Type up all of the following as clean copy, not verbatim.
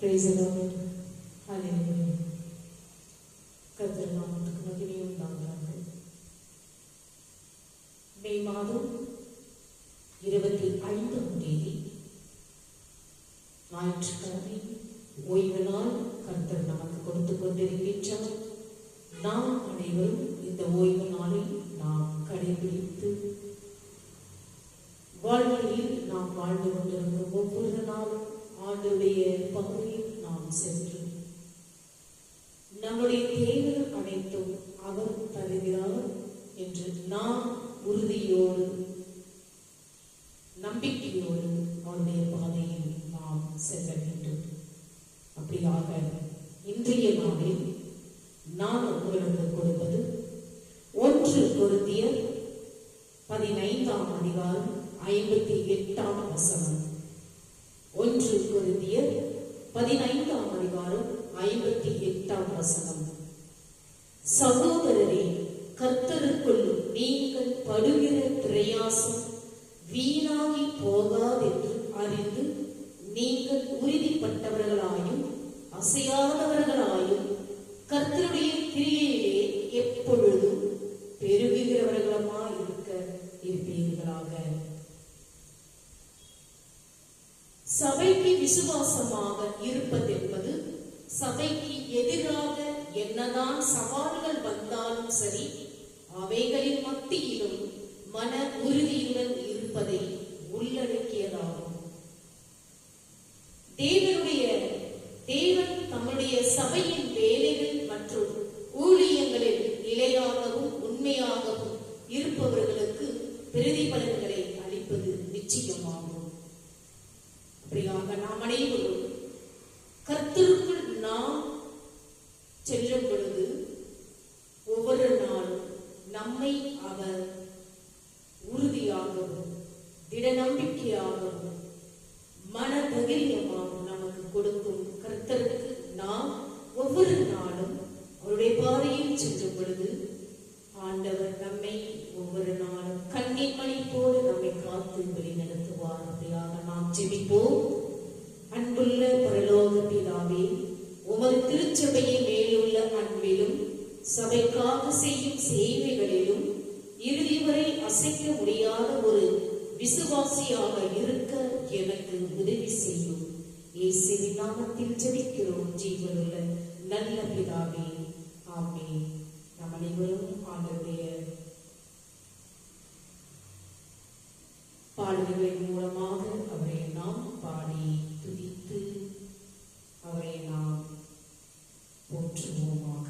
Praise the Lord. Hallelujah. கர்த்தர் நாமத்துக்கு மகிமை உண்டாவதாக. மே மாதம் 25ஆம் தேதி ஞாயிற்றுக்கிழமை ஓய்வு நாள் கர்த்தர் நமக்கு கொடுத்து கொண்டிருக்கின்றார். நாம் அனைவரும் இந்த ஓய்வு நாளை நாம் கடைபிடித்து வாழ்க்கையில் நாம் வாழ்ந்து கொண்டிருக்கும் ஒவ்வொரு நாளும் ஆண்டுடைய பகுதியில் நாம் சென்று நம்முடைய தேவைகள் அனைத்தும் அவர் தருகிறார் என்று நாம் உறுதியோடு நம்பிக்கையோடு அவருடைய பாதையில் நாம் செல்ல வேண்டும். அப்படியாக இன்றைய நாளில் நான் உங்களுக்கு கொடுப்பது 1 கொரிந்தியர் 15ஆம் அதிகாரம் 58ஆம் வசனம். 1 கொரிந்தியர் 15ஆம் அதிகாரம் 58ஆம் வசனம். சகோதரரே, கர்த்தருக்குள் நீங்கள் படுகிற பிரயாசம் வீணாகி போகாதென்று அறிந்து நீங்கள் உறுதிப்பட்டவர்களாயும் அசையாதவர்களாயும் கர்த்தருடைய கிரியையிலே எப்பொழுதும் பெருகுகிறவர்களுமாய் இருப்பீர்களாக. சபைக்கு விசுவாசமாக இருப்பதென்பது சபைக்கு எதிராக என்னதான் சவால்கள் வந்தாலும் சரி, அவைகளின் மத்தியிலும் மன உறுதியுடன் இருப்பதை உள்ளடக்கியதாகும். தேவன் தம்முடைய சபையின் வேலைகள் மற்றும் ஊழியங்களில் நிலையாகவும் உண்மையாகவும் இருப்பவர்களுக்கு பிரதிபலன்களை அளிப்பது நிச்சயமாகும். அப்படியாக நாம் அனைவரும் கர்த்தருக்குள் நாம் செல்லும் பொழுது ஒவ்வொரு நாளும் நம்மை அவர் உறுதியாகவும் திட நம்பிக்கையாகவும் மன தைரியமாகவும் நமக்கு கொடுக்கும் கர்த்தருக்கு நாம் ஒவ்வொரு நாளும் அவருடைய பாதையில் செல்லும் பொழுது ஆண்டவர் நம்மை ஒவ்வொரு நாளும் கண்ணீர் மணி போல நம்மை காத்து வழி நடத்துவார். அப்படியாக நாம் ஜெபிப்போம். அன்புள்ள பரலோக பிதாவே, உமது திருச்சபையை மேலுள்ள அன்பிலும் சபைக்காக செய்யும் சேவைகளிலும் இறுதி வரை அசைக்க முடியாத ஒரு விசுவாசியாக இருக்க எனக்கு உதவி செய்யும். இயேசுவின் நாமத்தில் ஜெபிக்கிறோம் ஜீவனுள்ள நல்ல பிதாவே, ஆமென். நாம் அனைவரும் ஆண்டவருடைய பாடல்களின் மூலமாக அவரை நாம் பாடி துதித்து அவரை நாம் போற்றுவோமாக.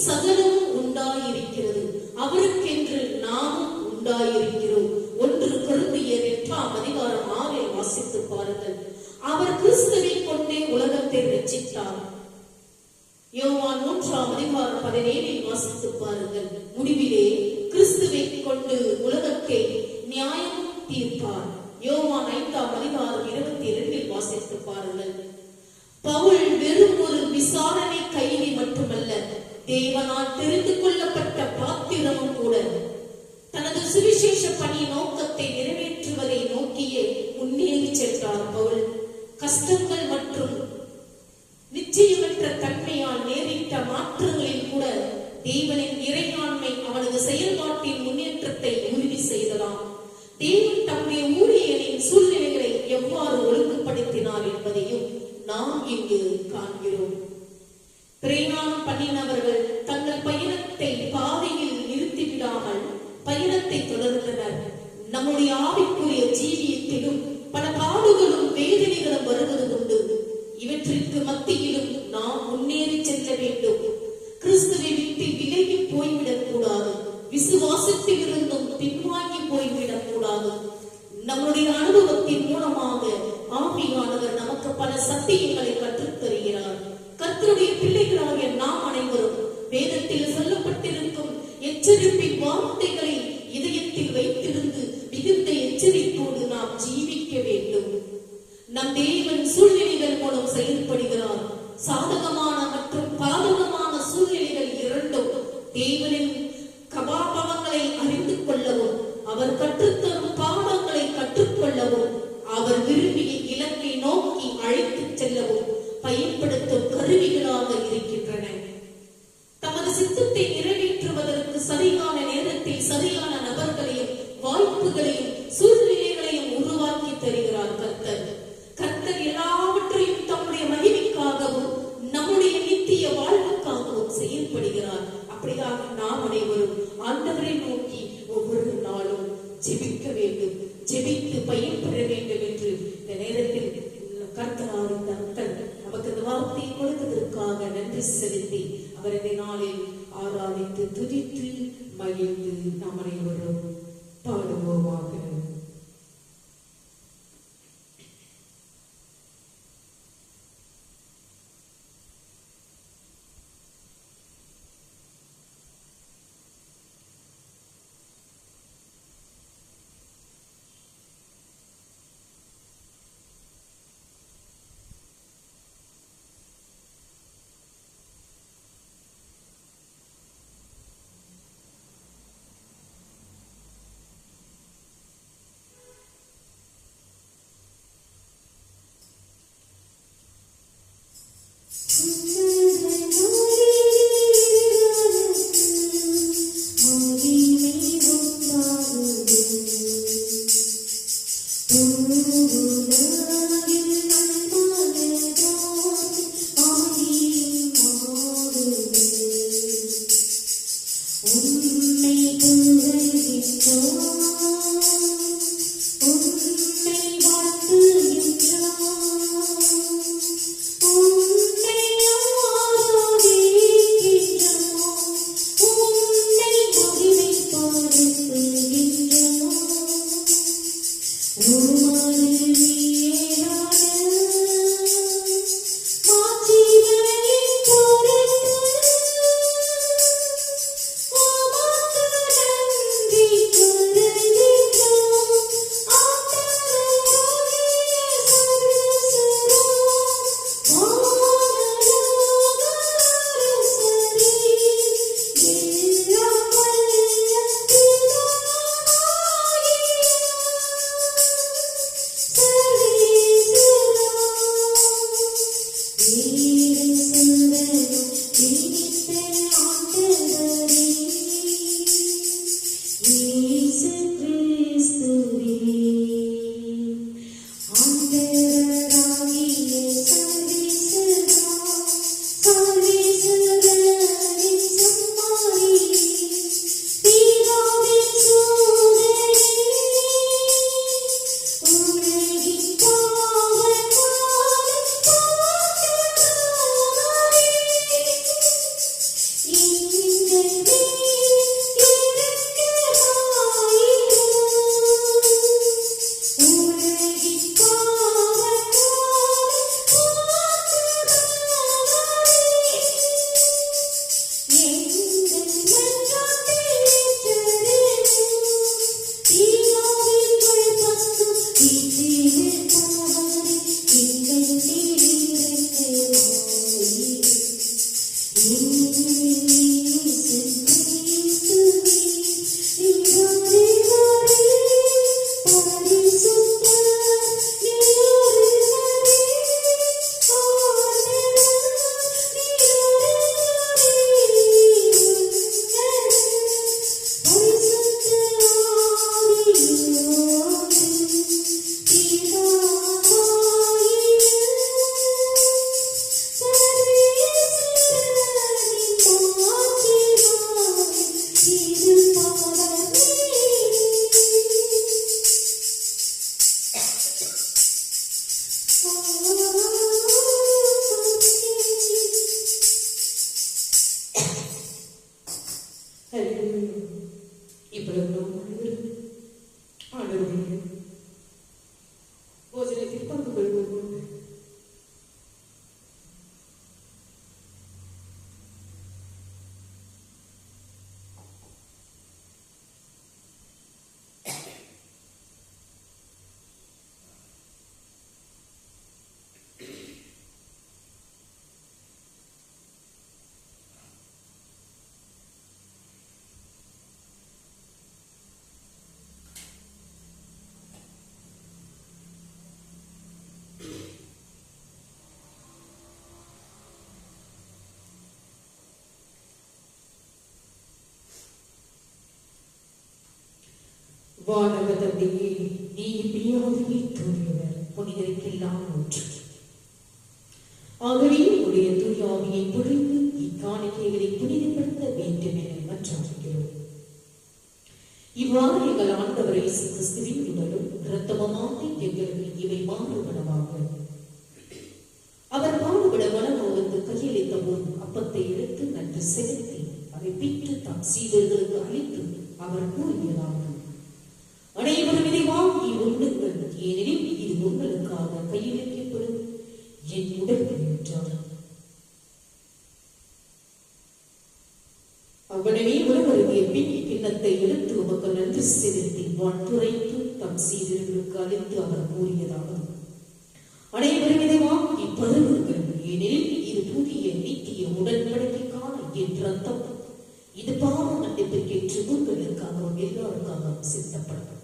சகலமும் உண்டாயிருக்கிறது, அவருக்கென்று நாமும் உண்டாயிருக்கிறோம். 13 வாசித்து பாருங்கள். முடிவிலே கிறிஸ்துவை கொண்டு உலகத்தை நியாயம் தீர்ப்பார். யோவான் 5:22 வாசித்து பாருங்கள். பவுல் வெறும் ஒரு விசாரணை கைதி மட்டுமல்ல, தேவனால் தெரிந்து கொள்ளப்பட்ட பாத்திரமும் கூட. தனது சுவிசேஷ பணி நோக்கத்தை நிறைவேற்றுவதை நோக்கியே முன்னேறி சென்றார் பவுல். கஷ்டங்கள் மற்றும் நிச்சயமற்ற தன்மையால் நேரிட்ட மாற்றங்களில் கூட தேவனின் இறையாண்மை அவனது செயல்பாட்டின் முன்னேற்றத்தை உறுதி செய்ததாம். தேவன் தம்முடைய ஊழியரின் சூழ்நிலைகளை எவ்வாறு ஒழுங்குபடுத்தினார் என்பதையும் நாம் இங்கு காண்கிறோம். பிரயாணம் பண்ணினவர்கள் தங்கள் பயணத்தை பாதையில் நிறுத்திவிடாமல் பயணத்தை தொடர்ந்தனர். நம்முடைய ஆவிக்குரிய ஜீவியத்திலும் பல பாடுகளும் வேதனைகளும் வருவது உண்டு. இவற்றிற்கு மத்தியிலும் நாம் முன்னேறி செல்ல வேண்டும். கிறிஸ்துவை விட்டு விலகி போய்விடக் கூடாது. விசுவாசத்தில் இருந்தும் பின்வாங்கி போய்விடக் கூடாது. நம்முடைய அனுபவத்தின் மூலமாக ஆவியானவர் நமக்கு பல சத்தியங்களை கற்றுத் தருகிறார். கர்த்தருடைய பிள்ளைகளாகிய நாம் அனைவரும் வேதத்தில் சொல்லப்பட்டிருக்கும் எச்சரிப்பின் வார்த்தைகளை இதயத்தில் வைத்திருந்து மிகுந்த எச்சரிப்போடு நாம் ஜீவிக்க வேண்டும். நம் தேவன் சூழ்நிலைகள் மூலம் செயல்படுகிறார். சாதகமான மற்றும் பாதகமான சூழ்நிலைகள் இரண்டும் தேவனின் கபாபங்களை அறிந்து கொள்ளவும், அவர் கற்றுத்தரும் பாடங்களை கற்றுக்கொள்ளவும், அவர் விரும்பிய இலக்கை நோக்கி அழைத்துச் செல்லவும் பயன்படுத்தும் கருவிகளாக இருக்கின்றன. தமது சித்தத்தை நிறைவேற்றுவதற்கு சரியான நேரத்தில் சரியான நபர்களையும் வாய்ப்புகளையும் சூழ்நிலைகளையும் உருவாக்கி தருகிறார் கர்த்தர். கர்த்தர் எல்லாவற்றையும் தம்முடைய மகிமைக்காகவும் நம்முடைய நித்திய வாழ்வுக்காகவும் செயல்படுகிறார். அப்படியாக நாம் அனைவரும் ஆண்டவரை நோக்கி ஒவ்வொரு நாளும் ஜெபிக்க வேண்டும், ஜெபித்து பயன்பெற வேண்டும் என்று இந்த நேரத்தில் கர்த்தரால் நமக்கு இந்த வார்த்தையை கொடுத்ததற்காக நன்றி செலுத்தி அவரது நாளில் ஆராதித்து துதித்து மகிழ்ந்து நாம் அனைவரும் பாடுவோமாக. வானக தந்தையே, நீ பிரியாதே தூயவர், புனிதருக்கெல்லாம் ஒன்று. ஆகவே உடைய தூய ஆவியை பொழிந்து இக்காணிக்கைகளை புனிதப்படுத்த வேண்டும் என மன்றாடுகிறோம். இவ்வாறு எங்கள் ஆண்டவர் இயேசு கிறிஸ்துவின் உடலும் இரத்தமுமாக எங்களுக்கு இவை மாறுபடமாக. அவர் பாடுபட மனமோர்ந்து கையளித்த போது அப்பத்தை எடுத்து நன்று செலுத்தி அதை பிற்று தம் சீடர்களுக்கு அளித்து அவர் கூறியதாவது: அனைவரும் இதை வாங்கி உண்ணுங்கள், ஏனெனில் இது உங்களுக்காக கையளிக்கப்படும் என் உடல் என்றார். அவ்வளவே உணவருந்திய பின் கிண்ணத்தை எடுத்து உமக்கு நன்றி செலுத்தி வாழ்த்துரைத்து தம் சீடர்களுக்கு அளித்து அவர் கூறியதாவது: அனைவரும் இதை வாங்கி பருகுங்கள், ஏனெனில் இது புதிய நித்திய உடன்படிக்கைக்கான என் ரத்தம். இது பாவ மன்னிப்புக்கேற்று உங்களுக்காகவும் எல்லாருக்காகவும் சித்தப்படும்.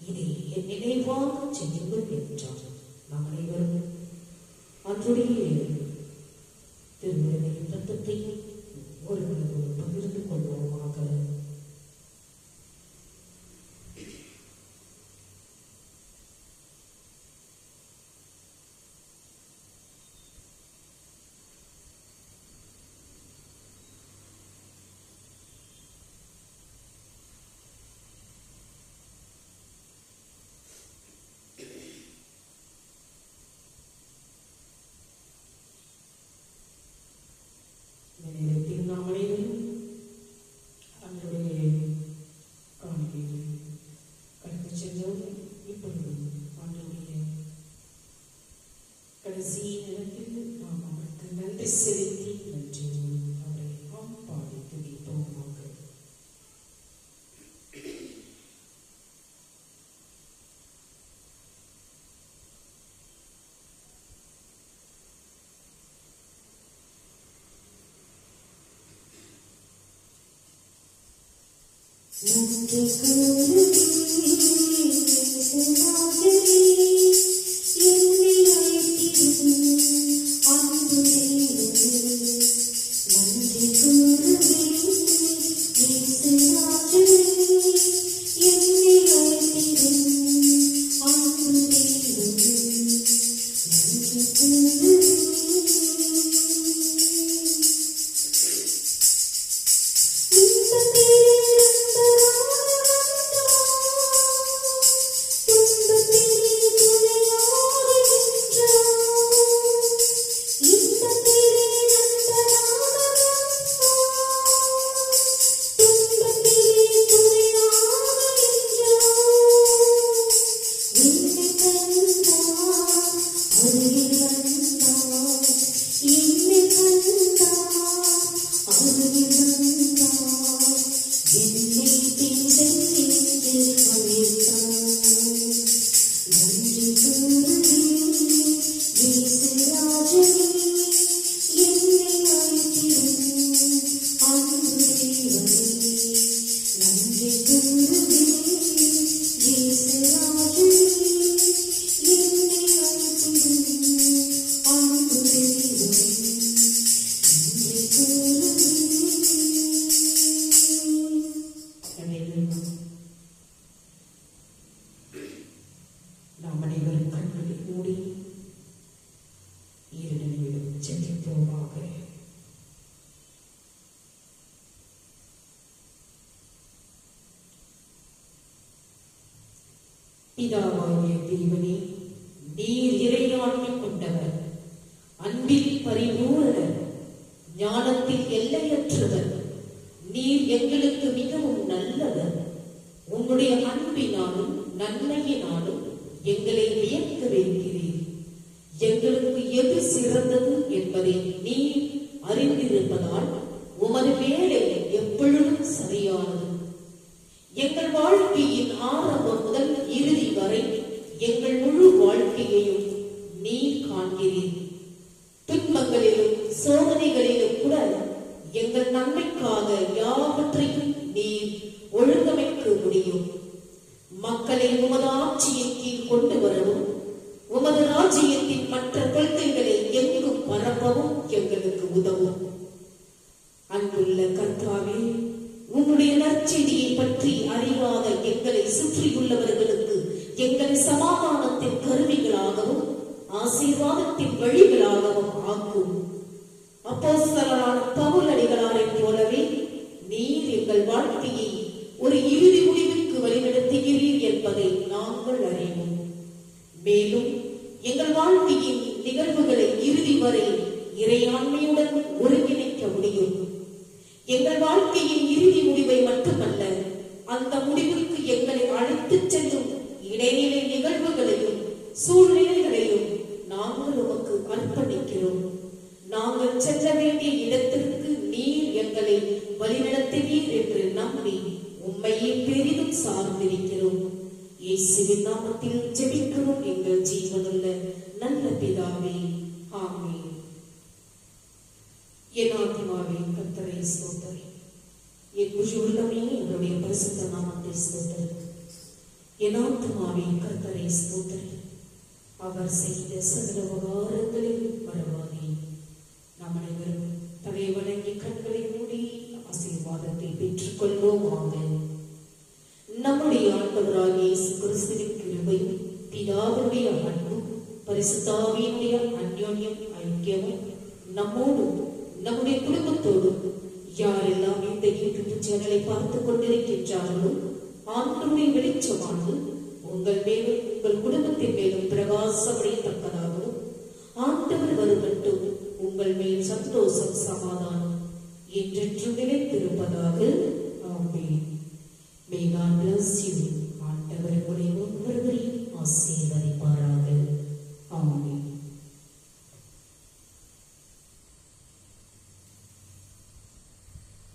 இதை என் நினைவாக செய்யுங்கள் என்றார். நாம் அனைவரும் அன்றைய திருமணத்தையும் ரத்தத்தையும் ஒருவரோடு பகிர்ந்து கொள்வோமாக. பிதாவாகிய தேவனே, நீர் இறையாண்மை கொண்டவர், அன்பில் பரிபூரணர், ஞானத்தில் எல்லையற்றவர். நீர் எங்களுக்கு மிகவும் நல்லவர். உம்முடைய அன்பினாலும் நன்மையினாலும் எங்களை வியக்க வைக்கிறீர். எங்களுக்கு எது சிறந்தது என்பதை நீர் அறிந்திருப்பதால் உமது வேலை எப்பொழுதும் சரியானது. எங்கள் வாழ்க்கையின் ஆரம்பம் முதல் இறுதி வரை எங்கள் முழு வாழ்க்கையையும் நீர் காண்கிறீர். துன்பங்களிலும் சோதனைகளிலும் கூட எங்கள் நன்மைக்காக யாவற்றையும் நீர் ஒழுங்கமைக்க முடியும். மக்களை உமது ஆட்சியின் கீழ் கொண்டு வரவும் உமது ராஜ்யத்தின் மற்ற கொள்கைகளை எங்கும் பரப்பவும் எங்களுக்கு உதவும். அன்புள்ள கர்த்தாவே, உன்னுடைய நற்செய்தியை பற்றி அறியாத எங்களை சுற்றியுள்ளவர்களுக்கு எங்களை சமாதானத்தின் கருவிகளாகவும் ஆசீர்வாதத்தின் வழிகளாகவும் ஆக்கும். அப்போஸ்தலரான பவுல் அடிகளாரைப் போலவே நீர் எங்கள் வாழ்க்கையை ஒரு இறுதி முடிவுக்கு வழிநடத்துகிறீர் என்பதை நாங்கள் அறிவோம். மேலும் எங்கள் வாழ்க்கையின் நிகழ்வுகளை இறுதி வரை இறையாண்மையுடன் ஒருங்கிணைக்க முடியும். எங்கள் வாழ்க்கையின் இறுதி முடிவை மட்டுமல்ல, அந்த முடிவுக்கு எங்களை அழைத்துச் செல்லும் இடைநிலை நிகழ்வுகளையும் சூழ்நிலைகளையும் நாங்கள் உமக்கு அர்ப்பணிக்கிறோம். நாங்கள் செல்ல வேண்டிய இடத்திற்கு நீர் எங்களை வழிநடத்துவீர் என்று நம்பி உம்மையே பெரிதும் சார்ந்திருக்கிறோம். இயேசுவின் நாமத்தில் ஜெபிக்கிறோம் எங்கள் ஜீவனுள்ள நல்ல பிதாவே, ஆமென். என் ஆத்துமாவே கர்த்தரை ஸ்தோத்திரி, என் முழு உள்ளமே அவருடைய பரிசுத்த நாமத்தை ஸ்தோத்திரி. என் ஆத்துமாவே கர்த்தரை ஸ்தோத்திரி, அவர் செய்த சகல உபகாரங்களில் மறவாதே. நாம் அனைவரும் தலை வணங்கி கண்களை மூடி ஆசீர்வாதத்தை பெற்றுக் கொள்வோமாக. நம்முடைய ஆண்டவராகிய இயேசு கிறிஸ்துவின் கிருபையும் பிதாவுடைய அன்பும் பரிசுத்த ஆவியினுடைய அன்யோன்யம் ஐக்கியமும் நம்மோடும் நம்முடைய குடும்பத்தோடும் யாரெல்லாம் இந்த யூடியூப் சேனலை பார்த்துக் கொண்டிருக்கின்றார்களோ ஆண்டவருடைய வெளிச்சமானது உங்கள் மேலும் உங்கள் குடும்பத்தின் மேலும் பிரகாசமடையத்தக்கதாகவும் ஆண்டவர் வருமட்டும் உங்கள் மேல் சந்தோஷம் சமாதானம் என்றென்றும் நிலைத்திருப்பதாக.